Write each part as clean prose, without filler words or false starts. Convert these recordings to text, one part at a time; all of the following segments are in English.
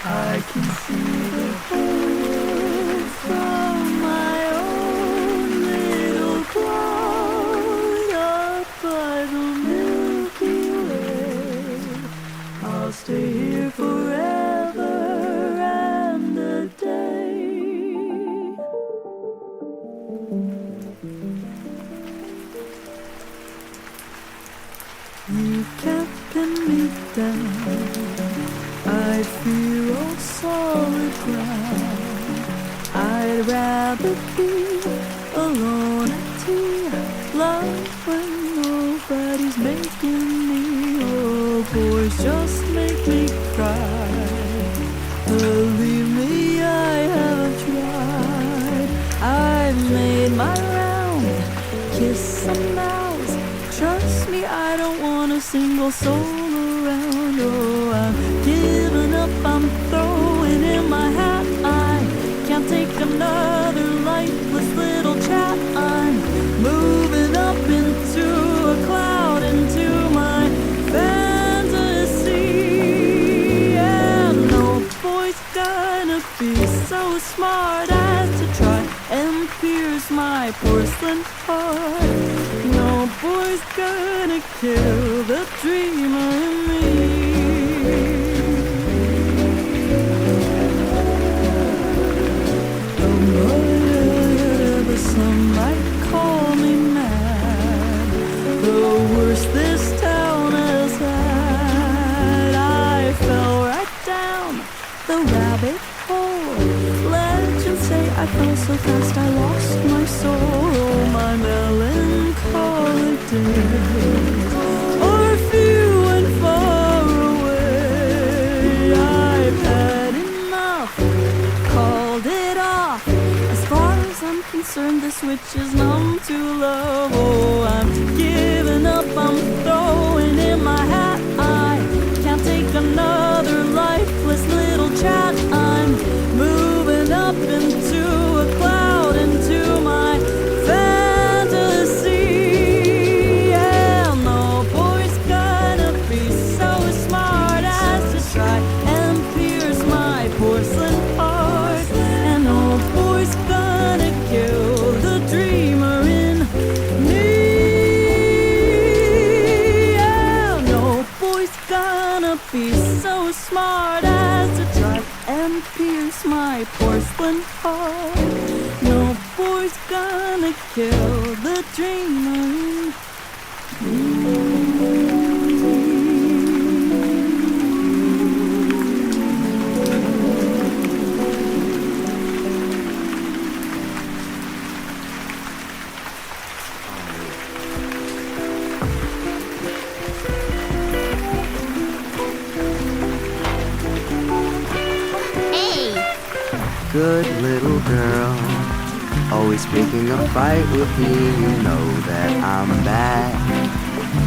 I can see the whole from my own little cloud up by the Milky Way. I'll stay here forever and a day. You can't pin me down. I feel on solid ground. I'd rather be alone at tea, love when nobody's making me. Oh, boys just make me cry. Believe me, I have tried. I've made my round, kissed some mouths. Trust me, I don't want a single soul around. Oh, I'm giving up, I'm throwing in my hat. I can't take another lifeless little chat. I'm moving up into a cloud, into my fantasy. And no boy's gonna be so smart as to try and pierce my porcelain heart. No boy's gonna kill the dreamer in me. Some might call me mad, the worst this town has had. I fell right down the rabbit hole. Legends say I fell so fast I lost my soul. Oh, my melancholic days are few and far away. I've had enough, called it off. As far as I'm concerned, the switch is numb to love. Oh, I'm giving up, I'm throwing in my hat. I can't take another lifeless little chat. I'm moving up into a cloud, into my fantasy. And no boy's gonna be so smart as to try and pierce my porcelain heart. And no boy's gonna kill the dreamer in me. Yeah, no boy's gonna be so smart as to try and pierce my porcelain heart. No boy's gonna kill the dreamer in me. Good little girl, always picking a fight with me. You know that I'm bad,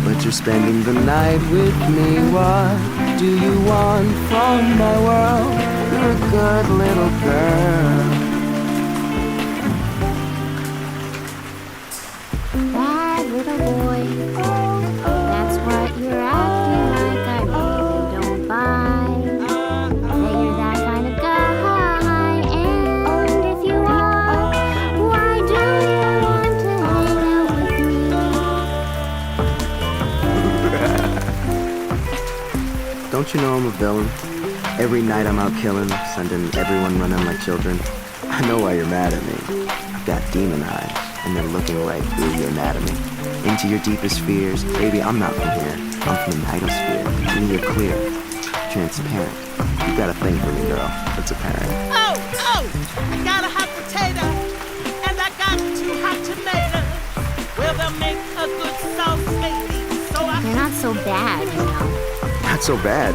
but you're spending the night with me. What do you want from my world? You're a good little girl. Bad little boy, that's what you're acting like. I really don't buy that you're that kind of guy. And if you are, why do you want to hang out with me? Don't you know I'm a villain? Every night I'm out killing, sending everyone running like children. I know why you're mad at me. I've got demon eyes, and they're looking right through your anatomy. Into your deepest fears. Baby, I'm not from here. I'm from the nightosphere. And you're clear, transparent. You got a thing for me, girl. It's apparent. Oh, I got a hot potato, and I got 2 hot tomatoes. good South lady, so You're not so bad, you know. Not so bad.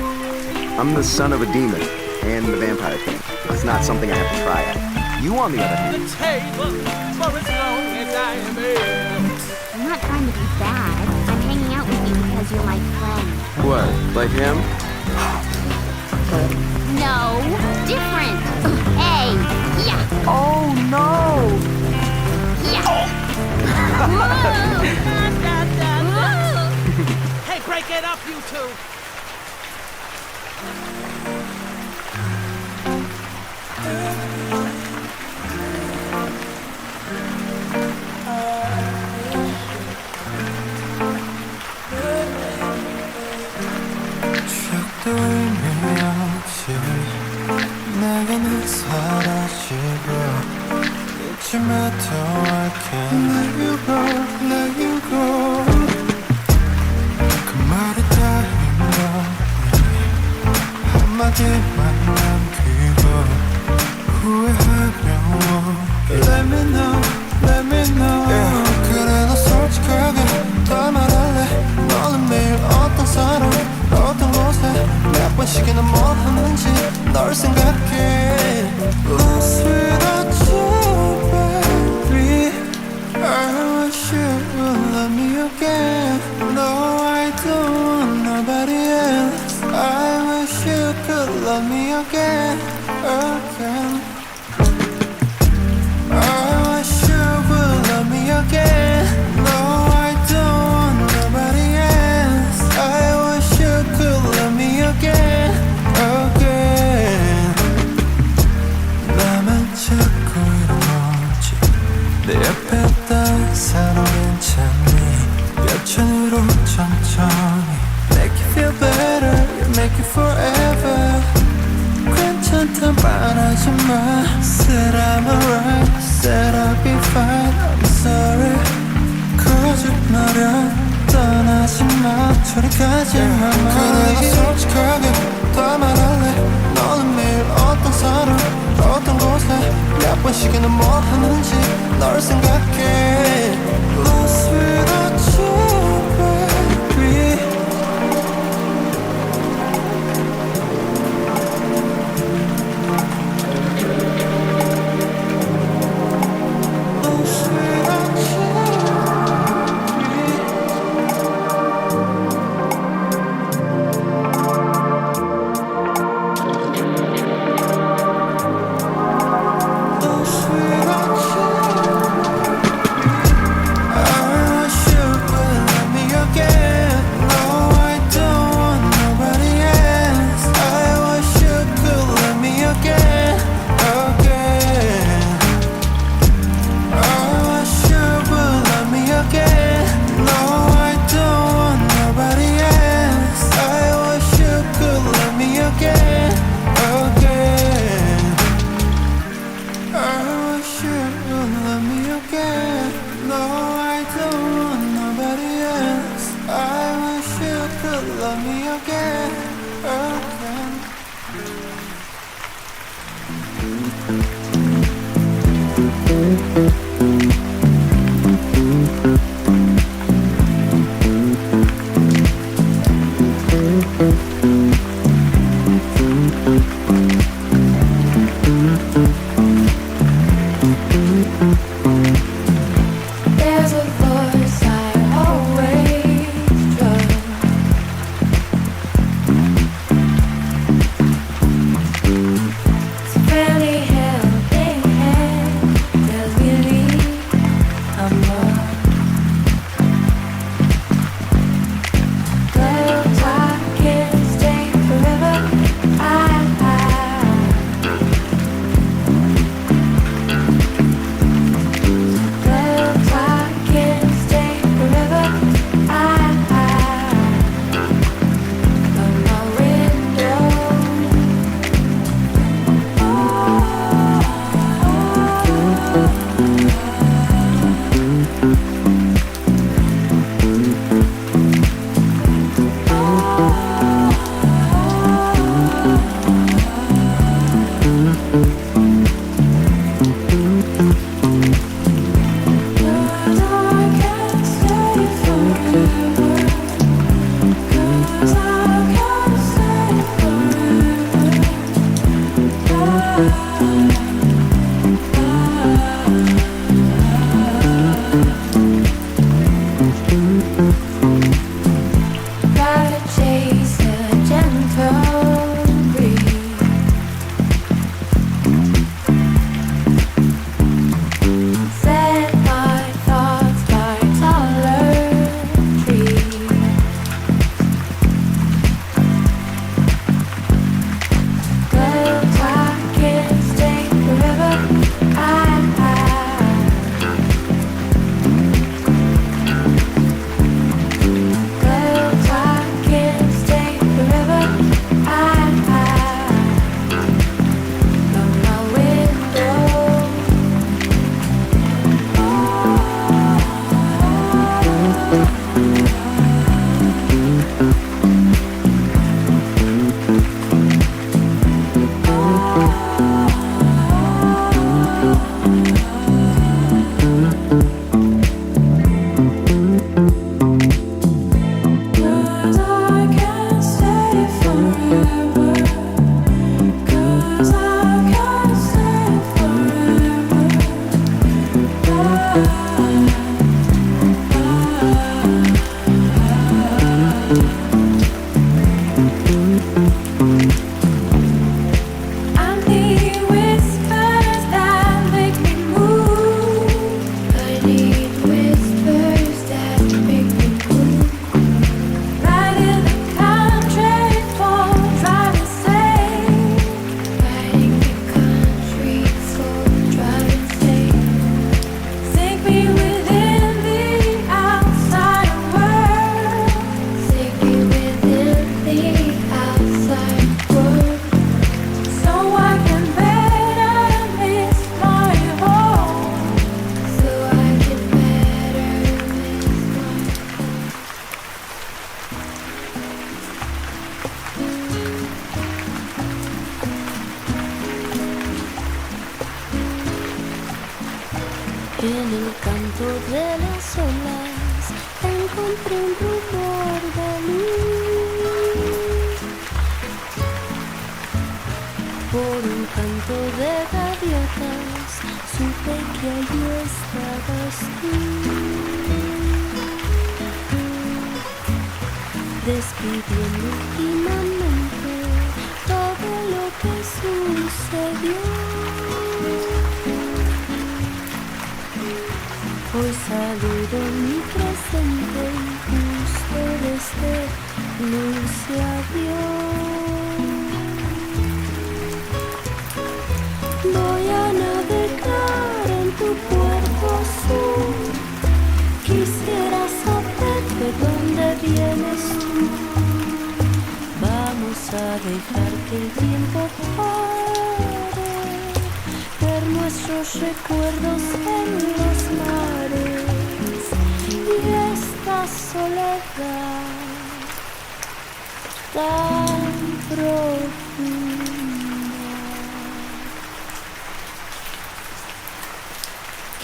I'm the son of a demon and the vampire thing. It's not something I have to try at. You, on the other hand, the table for as long as I am able. I'm not trying to be bad. I'm hanging out with you because you're my friend. what? Like him? No, different. Hey, yeah, Oh no! yeah. Whoa. Hey, break it up, you two. 추억도 의미없이 내게는 사라지고 잊지마도 I can't let you go, let you go. 그 말이 다인 거니 한마디만 남기고 후회하며 Let me know, let me know. yeah. 그래 너 솔직하게 다 말할래. 너는 매일 어떤 사람 어떤 곳에 몇 번씩이나 뭘 하는지 널 생각해. Lost without you, baby. I wish you would love me again. No, I don't want nobody else. I wish you could love me again, again. I wish you would love me again. No, I don't want nobody else. I wish you could love me again, again. 나만 찾고 이러지 내 옆에 딴 사람 괜찮니? 여천으로 천천히 Make you feel better, you make it forever. 괜찮다 말하지 마. Said I'm alright, said I'll be fine. I'm sorry. 거짓말이야 떠나지 마. 저리 가지 마. 그래 너 솔직하게 다 말할래. 너는 매일 어떤 사람 어떤 곳에 몇 번씩이나 뭘 하는지 널 생각해. Lost without you, baby. There's a voice I always trust. siempre un rumor de luz. Por un canto de gaviotas supe que allí estabas tú, despidiendo últimamente todo lo que sucedió. Hoy saludo mi presente y justo desde dulce adiós. Voy a navegar en tu puerto azul. Quisiera saber de dónde vienes tú. Vamos a dejar que el tiempo pare, ver nuestros recuerdos en los mares y esta soledad tan profunda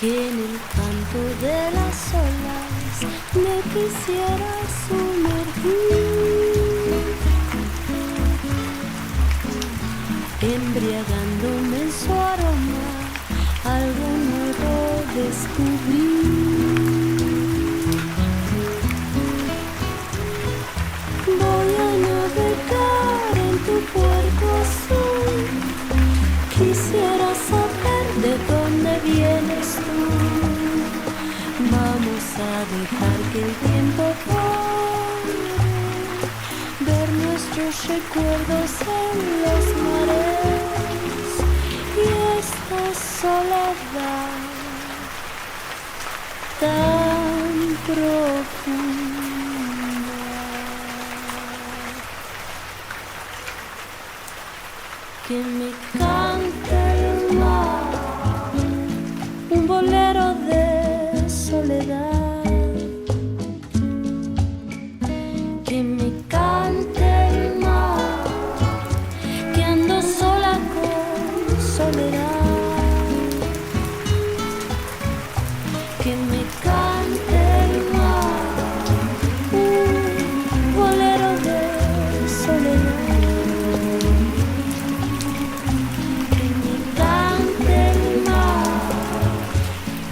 que en el canto de las olas me quisiera sumergir, embriagándome en su aroma, algo nuevo descubrí. Voy a navegar en tu puerto azul. Quisiera saber de dónde vienes tú. Vamos a dejar que el tiempo corre, ver nuestros recuerdos en los mares y esta soledad tan profunda que me cante el mar, un bolero de soledad, que me cante el mar, que ando sola con soledad, que me cante el mar, un bolero de soledad, que me cante el mar,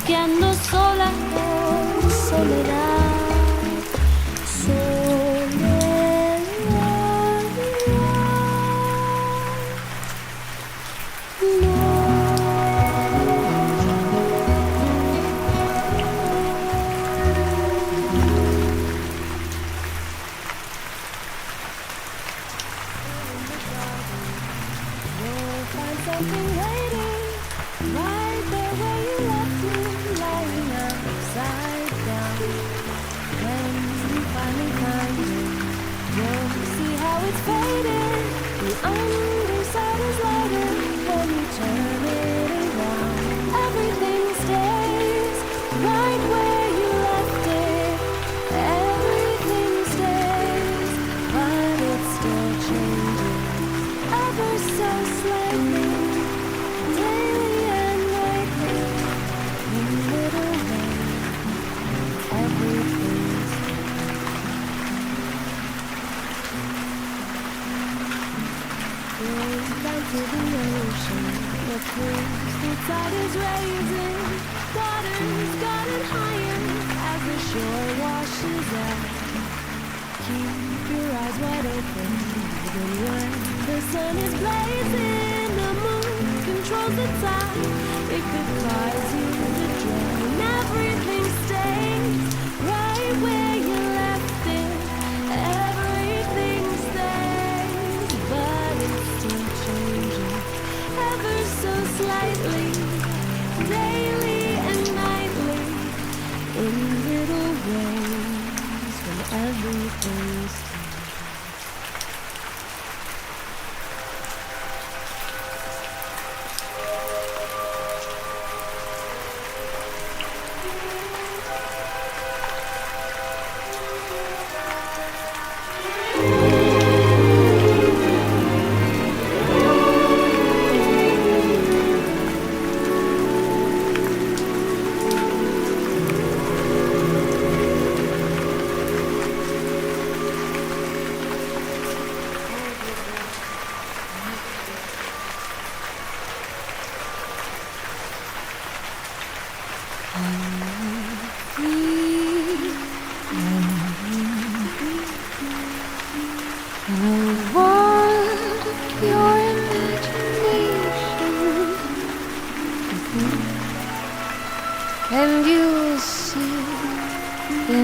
que ando sola con soledad, soledad. No. You'll find something waiting right there where you left me, lying upside down. When you finally find it, you'll see how it's faded. The underside is lighter when you turn it around. Everything stays right where you left it. Everything stays, but it still changes ever so slightly, daily and nightly, in little ways. Everything goes down to the ocean, where the tide is raising. Water's gotten higher as the shore washes out. Keep your eyes wide open, even when the sun is blazing. The moon controls the tide, it could cause you to drown. Everything stays right where you left it. Everything stays, but it's still changing ever so slightly, daily and nightly, in little ways when everything's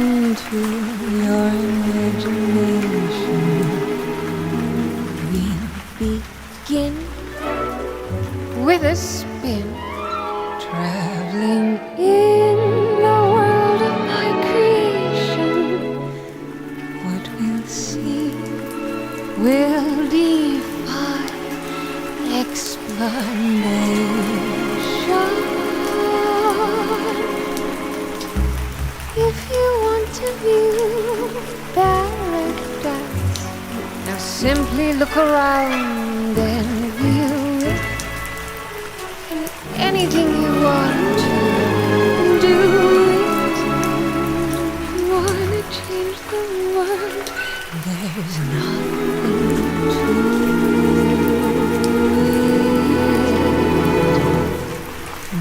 into your imagination. We'll begin with a spin, traveling in the world of my creation. What we'll see will defy explanation. If you want to view paradise, now simply look around and view it. And anything you want to do it. If you want to change the world, there's nothing to it.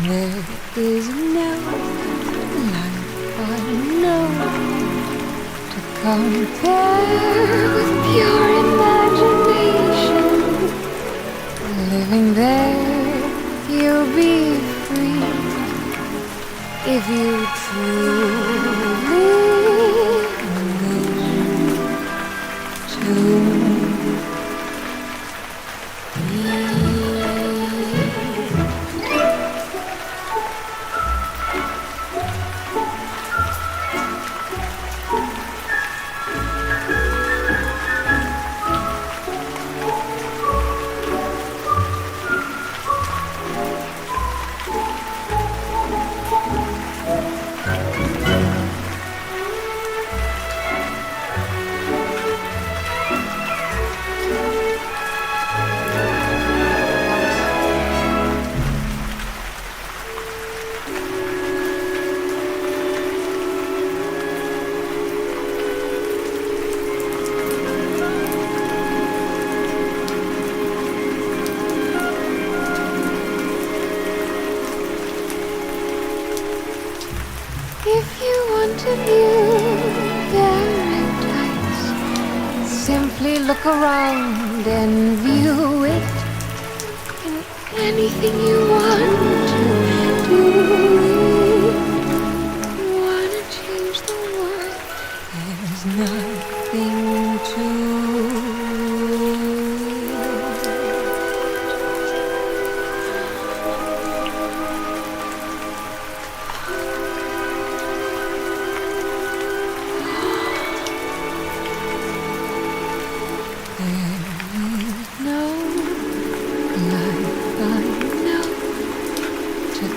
There is no life I know to compare with pure imagination. Living there, you'll be free if you truly wish to be. If you want to view paradise, simply look around and view it. And anything you want to do it. You want to change the world, there's nothing to it.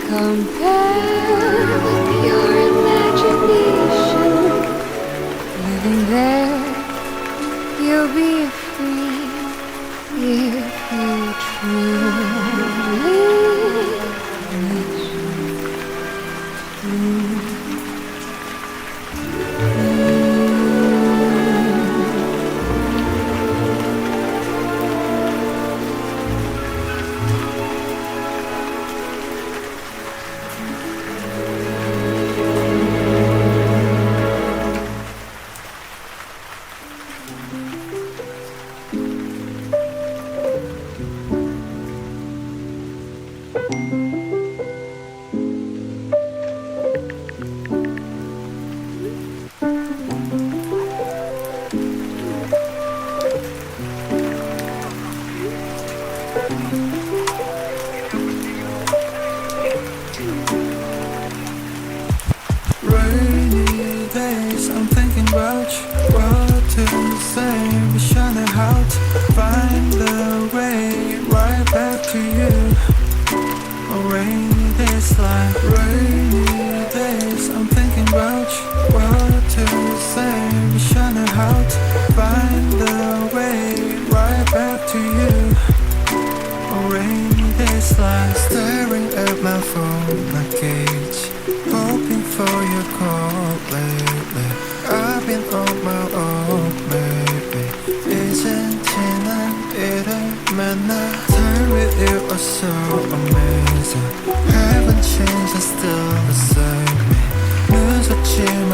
Compare with your imagination. Living there, you'll be free if you truly wish to. Rainy days, I'm thinking about you. What to say, wish I knew how to find the way right back to you. Oh, rainy days like rainy days, I'm thinking about you. What to say, wish I knew how to find the way right back to you. Oh, rainy days like staring at my phone, my cage, hoping for your call lately. I've been on my own, baby. 이젠 지난 일을 만나. Time with you are so amazing. Haven't changed, I'm still the same. 늦었지만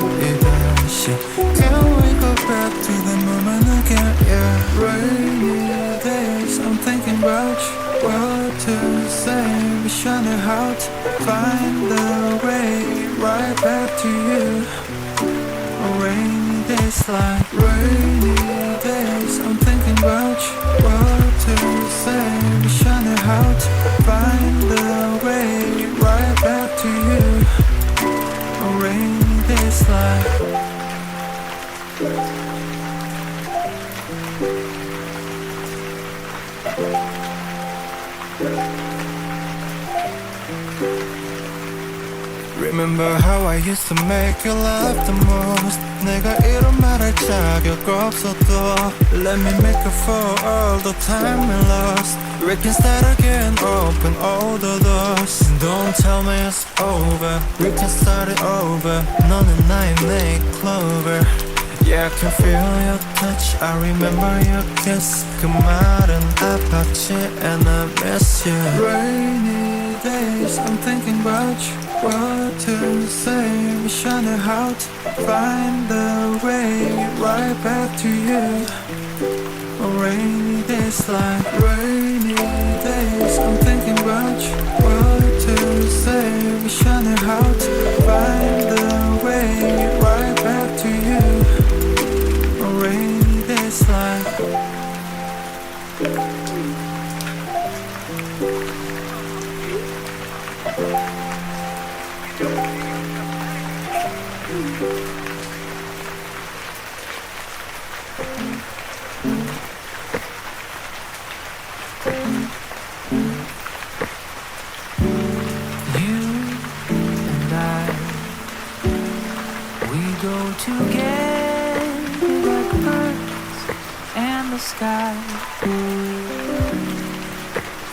우리 다시. Can we go back to the moment again? Yeah. Rainy days, I'm thinking about you. What to say, wish I knew how to find the way right back to you. days like rainy days. I'm thinking about you, what to say. Wishing how to find the way right back to you. On rainy days like Remember how I used to make you laugh the most. 내가 이런 말할 자격 없어도 Let me make up for all the time we lost. We can start again, open all the doors. Don't tell me it's over, we can start it over. 너는 나의 make clover. Yeah, I can feel your touch, I remember your kiss. 그 말은 아팠지 and I miss you. Rainy days, I'm thinking about you, what to say. Wishing how to find the way right back to you. On rainy days like rainy days, I'm thinking about you, what to say. Wishing how to find the way right back to you. On rainy days like go together like birds and the sky.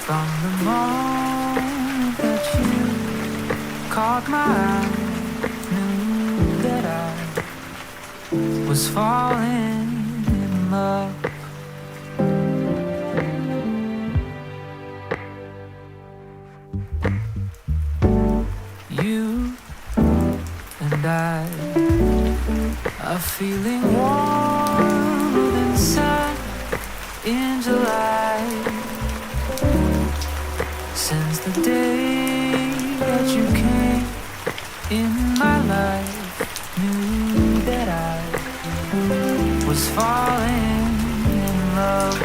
From the moment that you caught my eye, knew that I was falling in love. You and I are feeling warm inside in July. Since the day that you came in my life, knew that I was falling in love.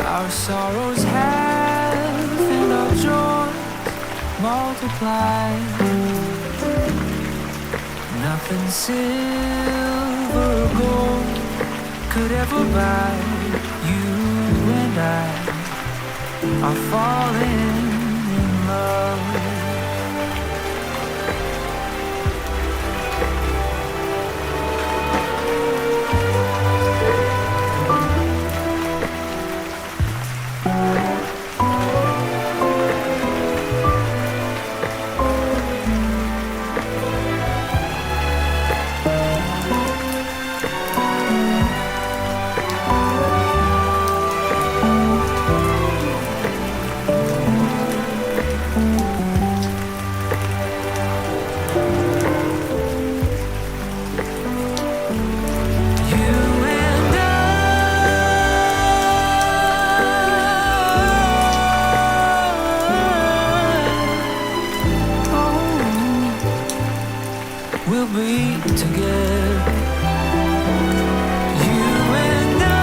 Our sorrows have and our joys multiply. Nothing silver or gold could ever buy. You and I are falling in love. We'll be together, you and I.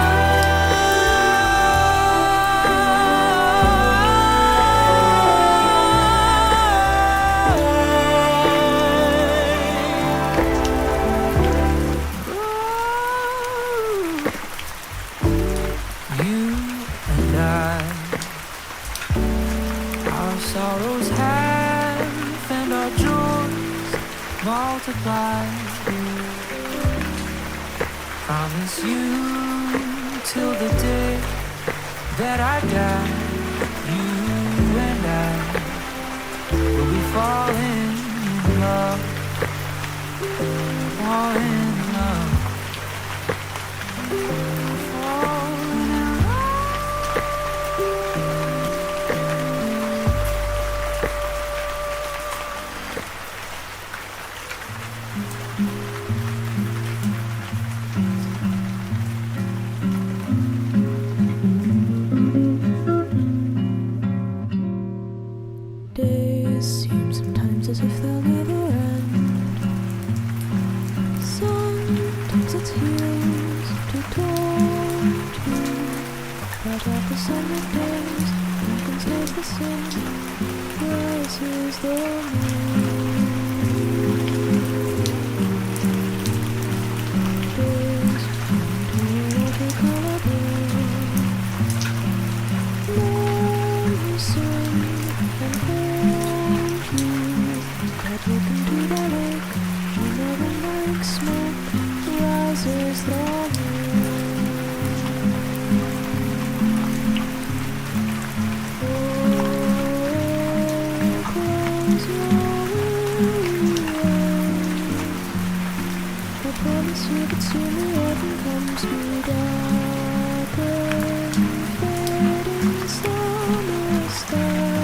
You and I. Our sorrows have and our joys multiply. Promise you till the day that I die, you and I will be falling in love, falling in love, falling in Days seem sometimes as if they'll never end. Sometimes it's heals to taunt you, but after summer days, nothing stays the same. Rises the moon. Days into a watercolor blue. Lonely sun and hold you. That look into the lake, shimmering like smoke, rises the moon. Oh, close your eyes. I promise you that soon the autumn comes to darken, fading summer stars.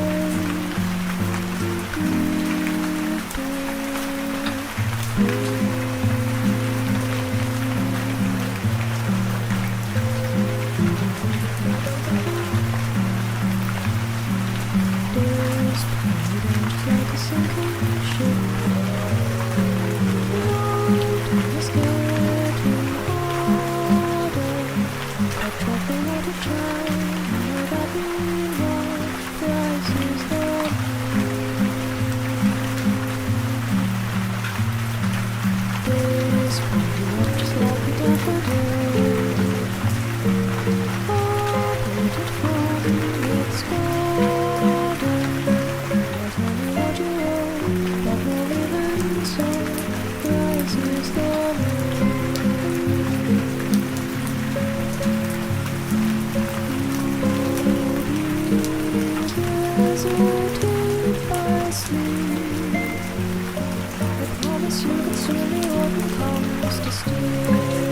Days played out like a sinking ship. Night is getting harder. I travel out of time without being lost. Rises the days played out just like a daffodil. Uprooted from its garden. Now tell me what you owe, but not even so. Rises the deserted by sleep. I promise you that soon the autumn comes to steal.